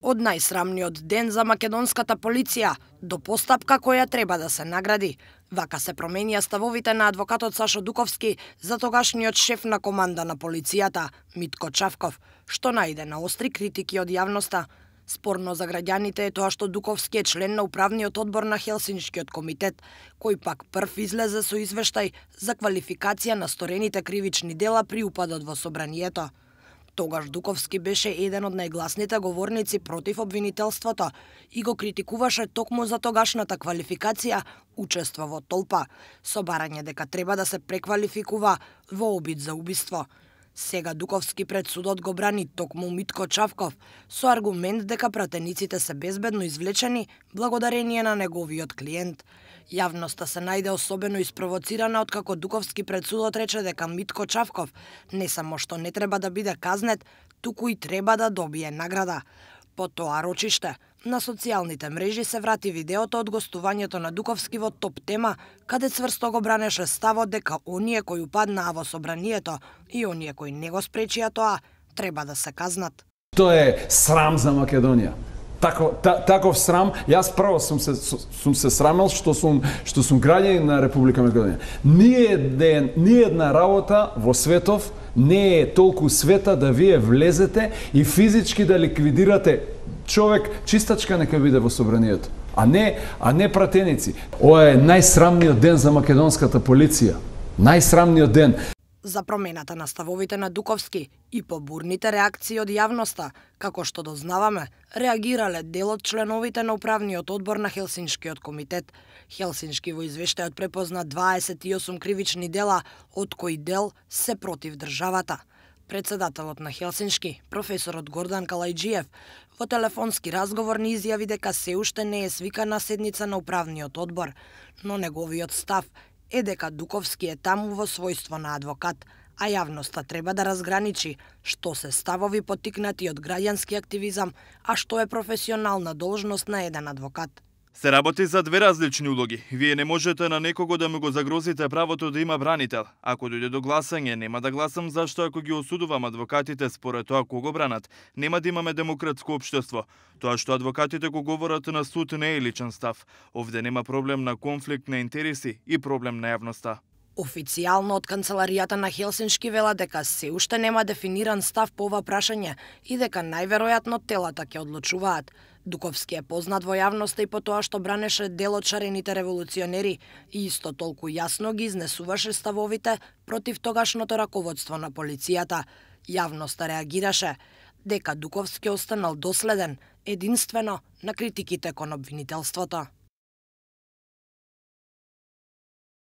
Од најсрамниот ден за македонската полиција до постапка која треба да се награди. Вака се променија ставовите на адвокатот Сашо Дуковски за тогашниот шеф на команда на полицијата, Митко Чавков, што најде на остри критики од јавноста. Спорно за граѓаните е тоа што Дуковски е член на управниот одбор на Хелсиншкиот комитет, кој пак прв излезе со извештај за квалификација на сторените кривични дела при упадот во собранието. Тогаш Дуковски беше еден од најгласните говорници против обвинителството и го критикуваше токму за тогашната квалификација учество во толпа, со барање дека треба да се преквалификува во обид за убиство. Сега Дуковски пред судот го брани токму Митко Чавков со аргумент дека пратениците се безбедно извлечени благодарение на неговиот клиент. Јавноста се најде особено испровоцирана откако Дуковски пред судот рече дека Митко Чавков не само што не треба да биде казнет, туку и треба да добие награда. По тоа рочиште, на социјалните мрежи се врати видеото од гостувањето на Дуковски во Топ тема, каде цврсто го бранеше ставот дека оние кои упаднаа во собранието и оние кои не го спречија тоа, треба да се казнат. Тоа е срам за Македонија. Таков срам, јас прво сум се срамел што сум граѓанин на Република Македонија. Ни една работа во светов не е толку света да вие влезете и физички да ликвидирате човек, чистачка нека биде во собранието, а не пратеници. Ова е најсрамниот ден за македонската полиција. Најсрамниот ден. За промената на ставовите на Дуковски и по бурните реакции од јавноста, како што дознаваме, реагирале дел од членовите на управниот одбор на Хелсиншкиот комитет. Хелсиншки во извештајот препозна 28 кривични дела, од кои дел се против државата. Председателот на Хелсиншки, професорот Гордан Калајџиев, во телефонски разговор ни изјави дека се уште не е свикана седница на управниот одбор, но неговиот став е дека Дуковски е таму во својство на адвокат, а јавноста треба да разграничи што се ставови поттикнати од граѓански активизам, а што е професионална должност на еден адвокат. Се работи за две различни улоги. Вие не можете на некого да му го загрозите правото да има бранител. Ако дојде до гласање, нема да гласам зашто ако ги осудувам адвокатите според тоа кого бранат, нема да имаме демократско општество. Тоа што адвокатите го говорат на суд не е личен став. Овде нема проблем на конфликт на интереси и проблем на јавноста. Официјално од канцеларијата на Хелсиншки вела дека се уште нема дефиниран став по ова прашање и дека најверојатно телата ќе одлучуваат. Дуковски е познат во јавноста и по тоа што бранеше дел од шарените револуционери и исто толку јасно ги изнесуваше ставовите против тогашното раководство на полицијата. Јавноста реагираше дека Дуковски останал доследен единствено на критиките кон обвинителството.